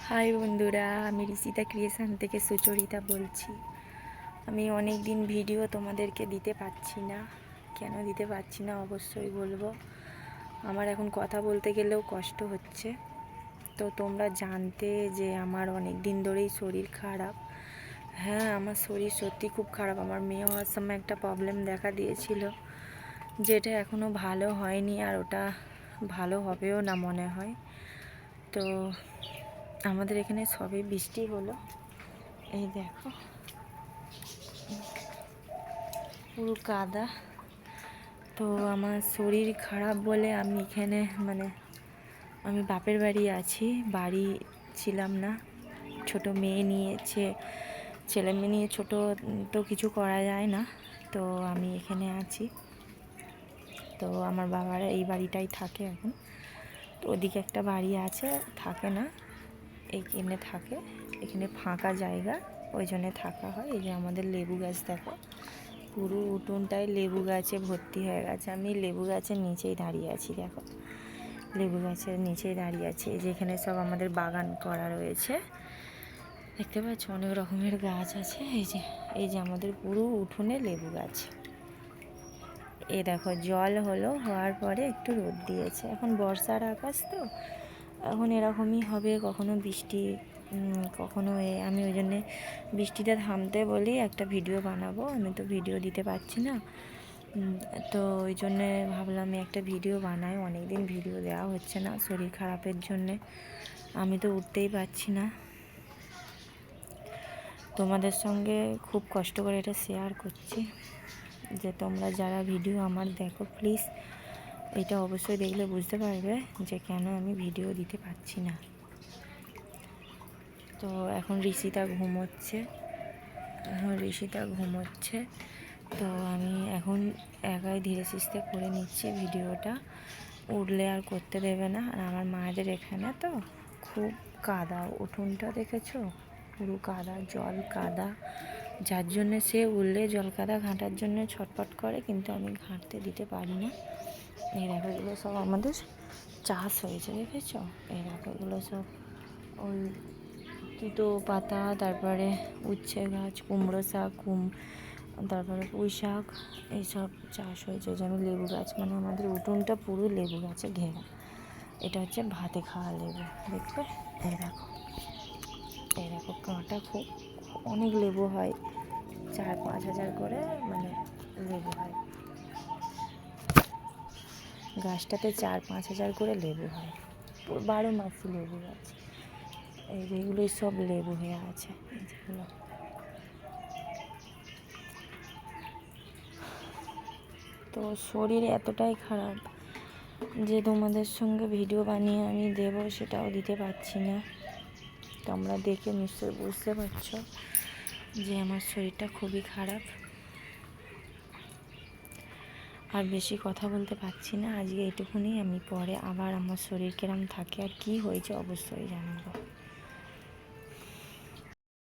High বন্ধুরা, আমি Rishita creation থেকে সুচরিতা বলছি। আমি অনেক দিন ভিডিও তোমাদেরকে দিতে পারছি না। কেন দিতে পারছি না অবশ্যই বলবো। আমার এখন কথা বলতে গেলেও কষ্ট হচ্ছে। তো তোমরা জানতে যে আমার অনেক দিন ধরেই শরীর খারাপ। হ্যাঁ, আমার শরীর সত্যি খুব খারাপ। আমার মেয়ে হওয়ার সময় একটা প্রবলেম দেখা দিয়েছিল, যেটা এখনও ভালো হয়নি, আর ওটা ভালো হবেও না মনে হয়। তো আমাদের এখানে সবে বৃষ্টি হলো, এই দেখো পুরো কাদা। তো আমার শরীর খারাপ বলে আমি এখানে আমি বাপের বাড়ি আছি, বাড়ি ছিলাম না। ছোট মেয়ে নিয়েছে, ছেলে মেয়ে নিয়ে ছোটো তো কিছু করা যায় না। তো আমি এখানে আছি। তো আমার বাবারা এই বাড়িটাই থাকে এখন। তো ওদিকে একটা বাড়ি আছে, থাকে না, এইখানে থাকে। এখানে ফাঁকা জায়গা, ওই জন্যে থাকা হয়। এই যে আমাদের লেবু গাছ দেখো, পুরো উঠোনটায় লেবু গাছে ভর্তি হয়ে গেছে। আমি লেবু গাছের নিচেই দাঁড়িয়ে আছি, দেখো লেবু গাছের নিচেই দাঁড়িয়ে আছি। যেখানে সব আমাদের বাগান করা রয়েছে, দেখতে পাচ্ছ অনেক রকমের গাছ আছে। এই যে আমাদের পুরো উঠোনে লেবু গাছ। এ দেখো জল হওয়ার পরে একটু রোদ দিয়েছে। এখন বর্ষার আকাশ, তো এখন এরকমই হবে, কখনো বৃষ্টি কখনো আমি ওই জন্যে বৃষ্টিটা থামতে বলি একটা ভিডিও বানাবো। আমি তো ভিডিও দিতে পারছি না, তো ওই জন্যে ভাবলাম একটা ভিডিও বানাই। অনেক দিন ভিডিও দেওয়া হচ্ছে না শরীর খারাপের জন্যে, আমি তো উঠতেই পারছি না। তোমাদের সঙ্গে খুব কষ্ট করে এটা শেয়ার করছি, যে তোমরা যারা ভিডিও আমার দেখো প্লিজ এটা অবশ্যই দেখলে বুঝতে পারবে যে কেন আমি ভিডিও দিতে পারছি না। তো এখন ঋষিতা ঘুমোচ্ছে। তো আমি এখন একাই ধীরে সুস্থে করে নিচ্ছি ভিডিওটা, উঠলে আর করতে দেবে না। আর আমার মায়েদের এখানে তো খুব কাদা, উঠোনটা দেখেছো পুরো কাদা, জল কাদা, যার জন্যে সে উঠলে জল কাদা ঘাঁটার জন্য ছটফট করে, কিন্তু আমি ঘাঁটতে দিতে পারি না। এই দেখো এগুলো সব আমাদের চাষ হয়েছে, দেখেছো এই দেখো এগুলো সব ওই তিতো পাতা, তারপরে উচ্ছে গাছ, কুমড়ো শাক, তারপরে পুঁই শাক, এইসব চাষ হয়েছে। যেমন লেবু গাছ, আমাদের উঠোনটা পুরো লেবু গাছে ঘেরা। এটা হচ্ছে ভাতে খাওয়া লেবু, দেখবে এই দেখো কাঁটা খুব, অনেক লেবু হয়, 4-5 হাজার করে লেবু হয় গাছটাতে, 4-5 হাজার করে লেবু হয়, 12 মাসই লেবু গাছ। এইগুলোই সব লেবু হয়ে আছে। যেগুলো তো শরীর এতটাই খারাপ যে তোমাদের সঙ্গে ভিডিও বানিয়ে আমি দেবো সেটাও দিতে পারছি না। তোমরা দেখে নিশ্চয়ই বুঝতে পারছো যে আমার শরীরটা খুবই খারাপ। আর বেশি কথা বলতে পারছি না, আজকে এইটুকুনি। আমি পরে আবার আমার শরীর কিরম থাকে আর কি হয়েছে অবশ্যই জানাবো।